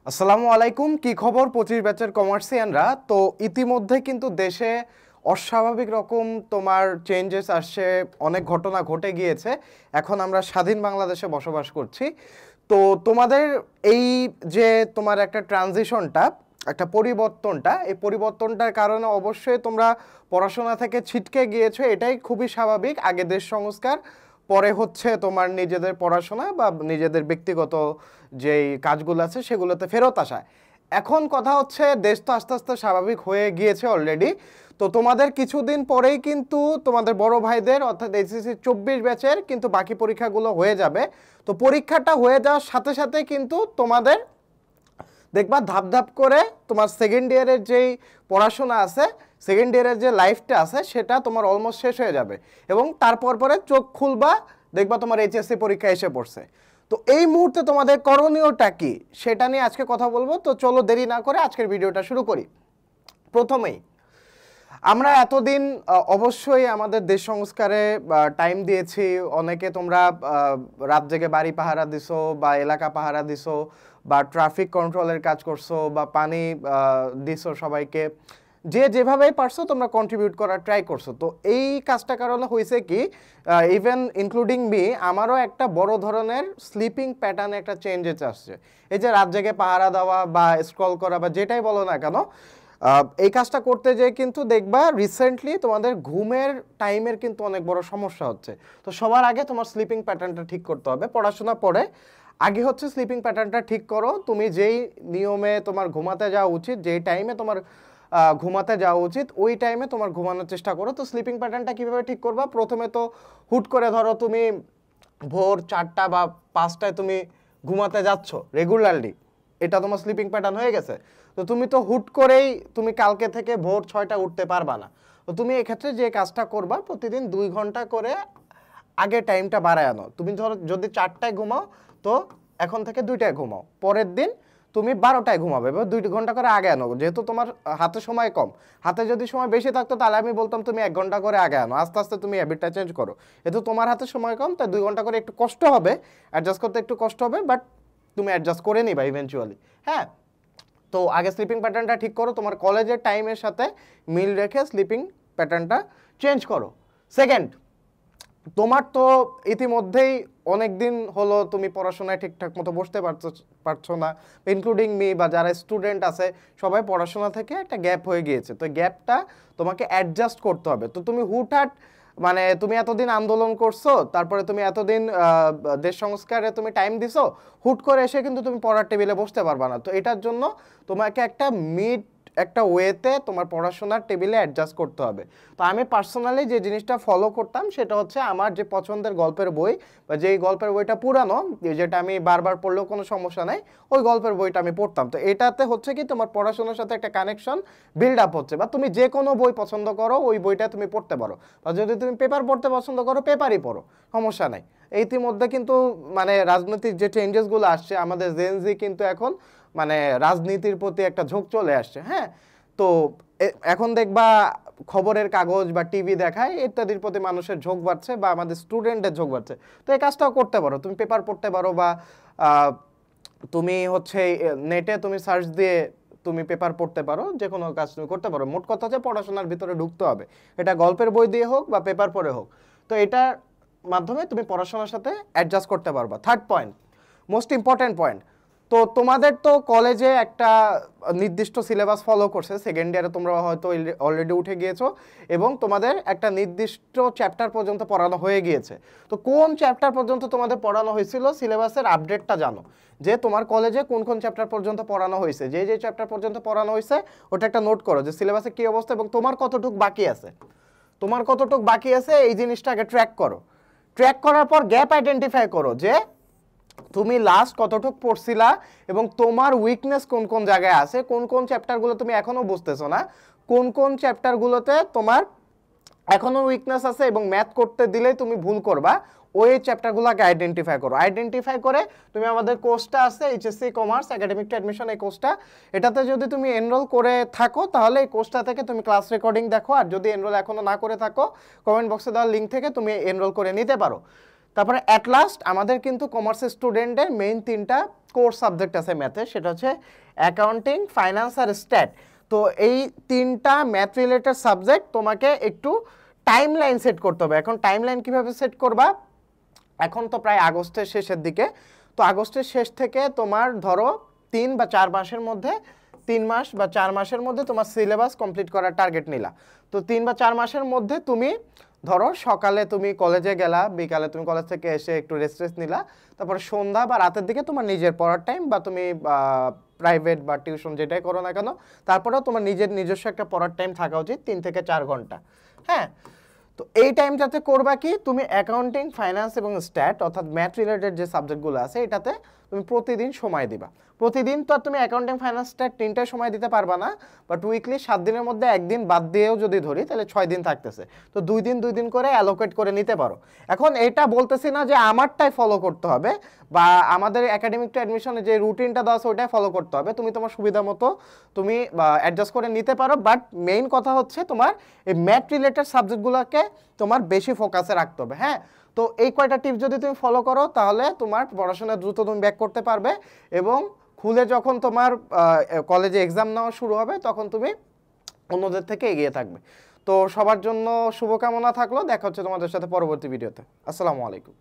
আসসালামু আলাইকুম। কি খবর 25 ব্যাচের কমার্সিয়ানরা? তো ইতিমধ্যে কিন্তু দেশে অস্বাভাবিক রকম তোমার চেঞ্জেস আসছে, অনেক ঘটনা ঘটে গিয়েছে। এখন আমরা স্বাধীন বাংলাদেশে বসবাস করছি। তো তোমাদের এই যে তোমার একটা ট্রানজিশনটা, একটা পরিবর্তনটা, এই পরিবর্তনটার কারণে অবশ্যই তোমরা পড়াশোনা থেকে ছিটকে গিয়েছো, এটাই খুবই স্বাভাবিক। আগে দেশ সংস্কার, পরে হচ্ছে তোমার নিজেদের পড়াশোনা বা নিজেদের ব্যক্তিগত যেই কাজগুলো আছে সেগুলোতে ফেরত আসা। এখন কথা হচ্ছে দেশ তো আস্তে আস্তে স্বাভাবিক হয়ে গিয়েছে অলরেডি। তো তোমাদের কিছুদিন পরেই কিন্তু তোমাদের বড় ভাইদের অর্থাৎ এইচএসসি 24 ব্যাচের কিন্তু বাকি পরীক্ষাগুলো হয়ে যাবে। তো পরীক্ষাটা হয়ে যাওয়ার সাথে সাথে কিন্তু তোমাদের দেখবা ধাপ ধাপ করে তোমার সেকেন্ড ইয়ারের যেই পড়াশোনা আছে, সেকেন্ড ইয়ারের যে লাইফটা আছে সেটা তোমার অলমোস্ট শেষ হয়ে যাবে এবং তারপর পরে চোখ খুলবা, দেখবা তোমার এইচএসসি পরীক্ষা এসে পড়ছে। তো এই মুহূর্তে তোমাদের করণীয়টা কি সেটা নিয়ে আজকে কথা বলবো। তো চলো দেরি না করে আজকের ভিডিওটা শুরু করি। প্রথমেই আমরা এতদিন অবশ্যই আমাদের দেশ সংস্কারে টাইম দিয়েছি। অনেকে তোমরা রাত জেগে বাড়ি পাহারা দিছো বা এলাকা পাহারা দিছো বা ট্রাফিক কন্ট্রোলের কাজ করছো বা পানি দিছো সবাইকে, যে যেভাবেই পারছো তোমরা কন্ট্রিবিউট করার ট্রাই করছো। তো এই কাজটা কারণে হয়েছে কি, ইভেন ইনক্লুডিং মি, আমারও একটা বড় ধরনের স্লিপিং প্যাটার্নে একটা চেঞ্জেস আসছে। এই যে রাত জেগে পাহারা দেওয়া বা স্ক্রল করা বা যেটাই বলো না কেন, এই কাজটা করতে যেয়ে কিন্তু দেখবা রিসেন্টলি তোমাদের ঘুমের টাইমের কিন্তু অনেক বড় সমস্যা হচ্ছে। তো সবার আগে তোমার স্লিপিং প্যাটার্নটা ঠিক করতে হবে। পড়াশোনা পরে আগে হচ্ছে স্লিপিং প্যাটার্নটা ঠিক করো। তুমি যেই নিয়মে তোমার ঘুমাতে যাওয়া উচিত, যেই টাইমে তোমার ঘুমাতে যাওয়া উচিত, ওই টাইমে তোমার ঘুমানোর চেষ্টা করো। তো স্লিপিং প্যাটার্নটা কীভাবে ঠিক করবা? প্রথমে তো হুট করে ধরো তুমি ভোর 4টা বা 5টায় তুমি ঘুমাতে যাচ্ছ রেগুলারলি, এটা তোমার স্লিপিং প্যাটার্ন হয়ে গেছে। তো তুমি তো হুট করেই তুমি কালকে থেকে ভোর 6টা উঠতে পারবা না। তো তুমি এক্ষেত্রে যে কাজটা করবা, প্রতিদিন 2 ঘন্টা করে আগে টাইমটা বাড়ায় আনো। তুমি ধরো যদি 4টায় ঘুমাও, তো এখন থেকে 2টায় ঘুমাও। পরের দিন তুমি 12টায় ঘুমাবে, এবার 2 ঘন্টা করে আগে আনো। যেহেতু তোমার হাতে সময় কম, হাতে যদি সময় বেশি থাকতো তাহলে আমি বলতাম তুমি 1 ঘন্টা করে আগে আনো। আস্তে আস্তে তুমি হ্যাবিটটা চেঞ্জ করো। যেহেতু তোমার হাতে সময় কম, তাই 2 ঘন্টা করে একটু কষ্ট হবে, অ্যাডজাস্ট করতে একটু কষ্ট হবে, বাট তুমি অ্যাডজাস্ট করে নিবা ইভেনচুয়ালি। হ্যাঁ, তো আগে স্লিপিং প্যাটার্নটা ঠিক করো, তোমার কলেজের টাইমের সাথে মিল রেখে স্লিপিং প্যাটার্নটা চেঞ্জ করো। সেকেন্ড, তোমার তো ইতিমধ্যেই অনেক দিন হলো তুমি পড়াশোনায় ঠিকঠাক মতো বসতে পারছো না, ইনক্লুডিং মি বা যারা স্টুডেন্ট আছে সবাই পড়াশোনা থেকে একটা গ্যাপ হয়ে গিয়েছে। তো গ্যাপটা তোমাকে অ্যাডজাস্ট করতে হবে। তো তুমি হুটহাট মানে তুমি এতদিন আন্দোলন করছো, তারপরে তুমি এতদিন দেশ সংস্কারে তুমি টাইম দিছো, হুট করে এসে কিন্তু তুমি পড়ার টেবিলে বসতে পারবা না। তো এটার জন্য তোমাকে একটা ওয়েতে তোমার পড়াশোনার টেবিলে অ্যাডজাস্ট করতে হবে। তো আমি পার্সোনালি যে জিনিসটা ফলো করতাম সেটা হচ্ছে আমার যে পছন্দের গল্পের বই বা যেই গল্পের বইটা পুরানো, যেটা আমি বারবার পড়লেও কোনো সমস্যা নাই, ওই গল্পের বইটা আমি পড়তাম। তো এটাতে হচ্ছে কি তোমার পড়াশোনার সাথে একটা কানেকশন বিল্ড আপ হচ্ছে। বা তুমি যে কোনো বই পছন্দ করো ওই বইটা তুমি পড়তে পারো, বা যদি তুমি পেপার পড়তে পছন্দ করো পেপারই পড়ো, সমস্যা নাই। ইতিমধ্যে কিন্তু মানে রাজনৈতিক যে চেঞ্জেসগুলো আসছে, আমাদের জেনজি কিন্তু এখন মানে রাজনীতির প্রতি একটা ঝোঁক চলে আসছে। হ্যাঁ, তো এখন দেখবা খবরের কাগজ বা টিভি দেখায় ইত্যাদির প্রতি মানুষের ঝোঁক বাড়ছে বা আমাদের স্টুডেন্টের ঝোঁক বাড়ছে। তো এই কাজটাও করতে পারো, তুমি পেপার পড়তে পারো বা তুমি হচ্ছে নেটে তুমি সার্চ দিয়ে তুমি পেপার পড়তে পারো, যে কোনো কাজ তুমি করতে পারো। মোট কথা হচ্ছে পড়াশোনার ভিতরে ঢুকতে হবে, এটা গল্পের বই দিয়ে হোক বা পেপার পড়ে হোক। তো এটার মাধ্যমে তুমি পড়াশোনার সাথে অ্যাডজাস্ট করতে পারবা। Third point, most important point, তো তোমাদের তো কলেজে একটা নির্দিষ্ট সিলেবাস ফলো করছে, সেকেন্ড ইয়ারে তোমরা হয়তো অলরেডি উঠে গিয়েছো এবং তোমাদের একটা নির্দিষ্ট চ্যাপ্টার পর্যন্ত পড়ানো হয়ে গিয়েছে। তো কোন চ্যাপ্টার পর্যন্ত তোমাদের পড়ানো হয়েছিল সিলেবাসের আপডেটটা জানো, যে তোমার কলেজে কোন কোন চ্যাপ্টার পর্যন্ত পড়ানো হয়েছে, যে যে চ্যাপ্টার পর্যন্ত পড়ানো হয়েছে ওটা একটা নোট করো, যে সিলেবাসে কী অবস্থা এবং তোমার কতটুক বাকি আছে। তোমার কতটুক বাকি আছে এই জিনিসটা আগে ট্র্যাক করো। ট্র্যাক করার পর গ্যাপ আইডেন্টিফাই করো, যে তুমি লাস্ট কতটুক পড়ছিলা এবং তোমার উইকনেস কোন কোন জায়গায় আছে, কোন কোন চ্যাপ্টারগুলো তুমি এখনো বুঝতেছো না, কোন কোন চ্যাপ্টারগুলোতে তোমার এখনো উইকনেস আছে এবং ম্যাথ করতে দিলেই তুমি ভুল করবা, ওই চ্যাপ্টারগুলোকে আইডেন্টিফাই করো। আইডেন্টিফাই করে তুমি আমাদের কোর্সটা আছে HSC commerce academic two admission, এই কোর্সটা, এটাতে যদি তুমি এনরোল করে থাকো তাহলে এই কোর্সটা থেকে তুমি ক্লাস রেকর্ডিং দেখো, আর যদি এনরোল এখনো না করে থাকো কমেন্ট বক্সে দেওয়া লিঙ্ক থেকে তুমি এনরোল করে নিতে পারো। তারপরে অ্যাট লাস্ট আমাদের কিন্তু কমার্সের স্টুডেন্টের মেইন 3টা কোর সাবজেক্ট আছে ম্যাথে, সেটা হচ্ছে অ্যাকাউন্টিং, ফাইন্যান্স আর স্ট্যাট। তো এই তিনটা ম্যাথ রিলেটেড সাবজেক্ট তোমাকে একটু টাইম লাইন সেট করতে হবে। এখন টাইম লাইন কীভাবে সেট করবা, এখন তো প্রায় আগস্টের শেষের দিকে, তো আগস্টের শেষ থেকে তোমার ধরো 3 বা 4 মাসের মধ্যে, 3 মাস বা 4 মাসের মধ্যে তোমার সিলেবাস কমপ্লিট করার টার্গেট নিলা। তো 3 বা 4 মাসের মধ্যে তুমি ধরো সকালে তুমি কলেজে গেলা, বিকালে তুমি কলেজ থেকে এসে একটু রেস্ট নিলা, তারপরে সন্ধ্যা বা রাতের দিকে তোমার নিজের পড়ার টাইম, বা তুমি প্রাইভেট বা টিউশন যেটাই করো না কেন, তারপরেও তোমার নিজস্ব একটা পড়ার টাইম থাকা উচিত 3 থেকে 4 ঘন্টা। হ্যাঁ, তো এই টাইমটাতে করবা কি, তুমি অ্যাকাউন্টিং, ফাইন্যান্স এবং স্ট্যাট অর্থাৎ ম্যাথ রিলেটেড যে সাবজেক্টগুলো আছে এটাতে তুমি প্রতিদিন সময় দিবা। প্রতিদিন তো আর তুমি অ্যাকাউন্টিং, ফাইন্যান্স, স্ট্যাট তিনটায় সময় দিতে পারবা না, বাট উইকলি 7 দিনের মধ্যে একদিন বাদ দিয়েও যদি ধরি তাহলে 6 দিন থাকতেছে, তো 2 দিন 2 দিন করে অ্যালোকেট করে নিতে পারো। এখন এটা বলতেছি না যে আমারটাই ফলো করতে হবে বা আমাদের একাডেমিক টু অ্যাডমিশনে যে রুটিনটা দেওয়া আছে ওইটাই ফলো করতে হবে, তুমি তোমার সুবিধা মতো তুমি অ্যাডজাস্ট করে নিতে পারো। বাট মেইন কথা হচ্ছে তোমার এই ম্যাথ রিলেটেড সাবজেক্টগুলোকে তোমার বেশি ফোকাসে রাখতে হবে। হ্যাঁ, তো এই কয়টা টিপস যদি তুমি ফলো করো তাহলে তোমার পড়াশোনা দ্রুত তুমি ব্যাক করতে পারবে, এবং খুলে যখন তোমার কলেজে এক্সাম নেওয়া শুরু হবে তখন তুমি অন্যদের থেকে এগিয়ে থাকবে। তো সবার জন্য শুভকামনা থাকলো, দেখা হচ্ছে তোমাদের সাথে পরবর্তী ভিডিওতে। আসসালামু আলাইকুম।